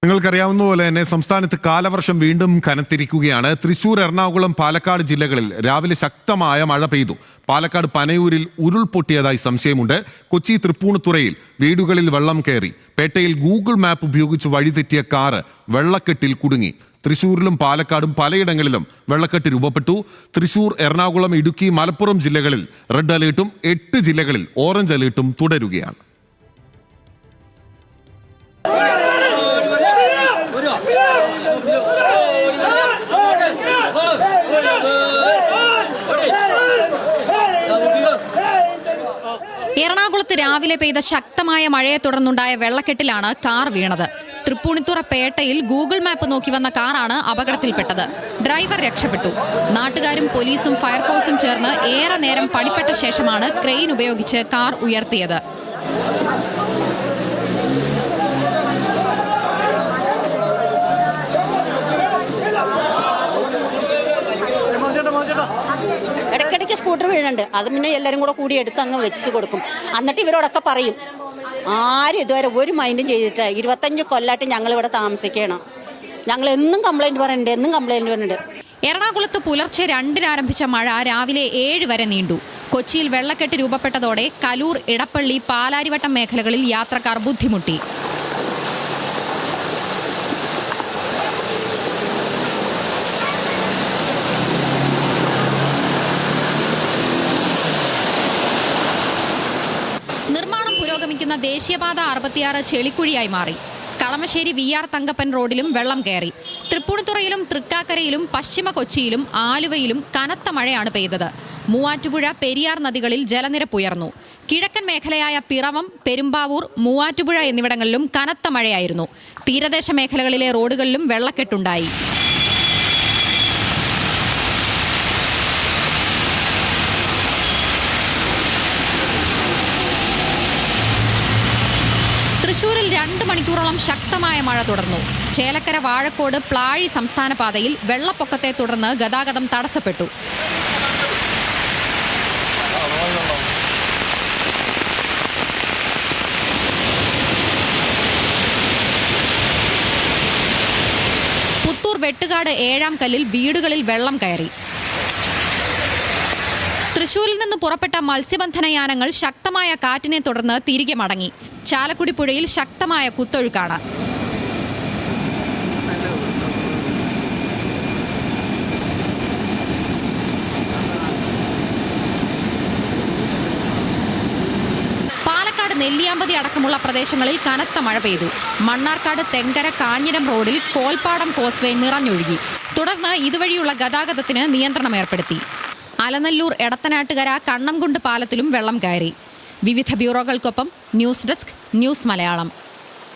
നിങ്ങൾക്കറിയാവുന്ന പോലെ തന്നെ സംസ്ഥാനത്ത് കാലവർഷം വീണ്ടും കനത്തിരിക്കുകയാണ്. തൃശൂർ, എറണാകുളം, പാലക്കാട് ജില്ലകളിൽ രാവിലെ ശക്തമായ മഴ പെയ്തു. പാലക്കാട് പനയൂരിൽ ഉരുൾപൊട്ടിയതായി സംശയമുണ്ട്. കൊച്ചി തൃപ്പൂണിത്തുറയിൽ വീടുകളിൽ വെള്ളം കയറി. പേട്ടയിൽ ഗൂഗിൾ മാപ്പ് ഉപയോഗിച്ച് വഴിതെറ്റിയ കാറ് വെള്ളക്കെട്ടിൽ കുടുങ്ങി. തൃശൂരിലും പാലക്കാടും പലയിടങ്ങളിലും വെള്ളക്കെട്ട് രൂപപ്പെട്ടു. തൃശൂർ, എറണാകുളം, ഇടുക്കി, മലപ്പുറം ജില്ലകളിൽ റെഡ് അലേർട്ടും 8 ജില്ലകളിൽ ഓറഞ്ച് അലേർട്ടും തുടരുകയാണ്. എറണാകുളത്ത് രാവിലെ പെയ്ത ശക്തമായ മഴയെ തുടർന്നുണ്ടായ വെള്ളക്കെട്ടിലാണ് കാർ വീണത്. തൃപ്പൂണിത്തുറ പേട്ടയിൽ ഗൂഗിൾ മാപ്പ് നോക്കി വന്ന കാറാണ് അപകടത്തിൽപ്പെട്ടത്. ഡ്രൈവർ രക്ഷപ്പെട്ടു. നാട്ടുകാരും പോലീസും ഫയർഫോഴ്സും ചേർന്ന് ഏറെ നേരം പണിപ്പെട്ട ശേഷമാണ് ക്രെയിൻ ഉപയോഗിച്ച് കാർ ഉയർത്തിയത്. ഇടയ്ക്കിടയ്ക്ക് സ്കൂട്ടർ വീഴുന്നുണ്ട്. അത് പിന്നെ എല്ലാവരും കൂടി എടുത്ത് അങ്ങ് വെച്ച് കൊടുക്കും. എന്നിട്ട് ഇവരോടൊക്കെ പറയും. ആരും ഇതുവരെ ഒരു മൈൻഡും ചെയ്തിട്ടില്ല. 25 കൊല്ലമായിട്ട് ഞങ്ങളിവിടെ താമസിക്കണം. ഞങ്ങൾ എന്നും കംപ്ലൈൻറ്റ് പറയുന്നുണ്ട്. എറണാകുളത്ത് പുലർച്ചെ 2-ന് ആരംഭിച്ച മഴ രാവിലെ 7 വരെ നീണ്ടു. കൊച്ചിയിൽ വെള്ളക്കെട്ട് രൂപപ്പെട്ടതോടെ കലൂർ, ഇടപ്പള്ളി, പാലാരിവട്ടം മേഖലകളിൽ യാത്രക്കാർ ബുദ്ധിമുട്ടി. നിർമ്മാണം പുരോഗമിക്കുന്ന ദേശീയപാത 66 ചെളിക്കുഴിയായി മാറി. കളമശ്ശേരി VR തങ്കപ്പൻ റോഡിലും വെള്ളം കയറി. തൃപ്പൂണിത്തുറയിലും തൃക്കാക്കരയിലും പശ്ചിമ കൊച്ചിയിലും ആലുവയിലും കനത്ത മഴയാണ് പെയ്തത്. മൂവാറ്റുപുഴ, പെരിയാർ നദികളിൽ ജലനിരപ്പ് ഉയർന്നു. കിഴക്കൻ മേഖലയായ പിറവം, പെരുമ്പാവൂർ, മൂവാറ്റുപുഴ എന്നിവിടങ്ങളിലും കനത്ത മഴയായിരുന്നു. തീരദേശ മേഖലകളിലെ റോഡുകളിലും വെള്ളക്കെട്ടുണ്ടായി. തൃശൂരിൽ 2 മണിക്കൂറോളം ശക്തമായ മഴ തുടർന്നു. ചേലക്കര, വാഴക്കോട്, പ്ലാഴി സംസ്ഥാന പാതയിൽ വെള്ളപ്പൊക്കത്തെ തുടർന്ന് ഗതാഗതം തടസ്സപ്പെട്ടു. പുത്തൂർ വെട്ടുകാട് 7-ാം കല്ലിൽ വീടുകളിൽ വെള്ളം കയറി. തൃശൂരിൽ നിന്ന് പുറപ്പെട്ട മത്സ്യബന്ധന യാനങ്ങൾ ശക്തമായ കാറ്റിനെ തുടർന്ന് തിരികെ മടങ്ങി. ചാലക്കുടി പുഴയിൽ ശക്തമായ കുത്തൊഴുക്കാണ്. പാലക്കാട് നെല്ലിയാമ്പതി അടക്കമുള്ള പ്രദേശങ്ങളിൽ കനത്ത മഴ പെയ്തു. മണ്ണാർക്കാട്, തെങ്കര, കാഞ്ഞിരം റോഡിൽ കോൽപ്പാടം കോസ്വേ നിറഞ്ഞൊഴുകി. തുടർന്ന് ഇതുവഴിയുള്ള ഗതാഗതത്തിന് നിയന്ത്രണം ഏർപ്പെടുത്തി. അലനല്ലൂർ, എടത്തനാട്ടുകര, കണ്ണംകുണ്ട് പാലത്തിലും വെള്ളം കയറി. വിവിധ ബ്യൂറോകൾക്കൊപ്പം ന്യൂസ് ഡെസ്ക്, ന്യൂസ് മലയാളം.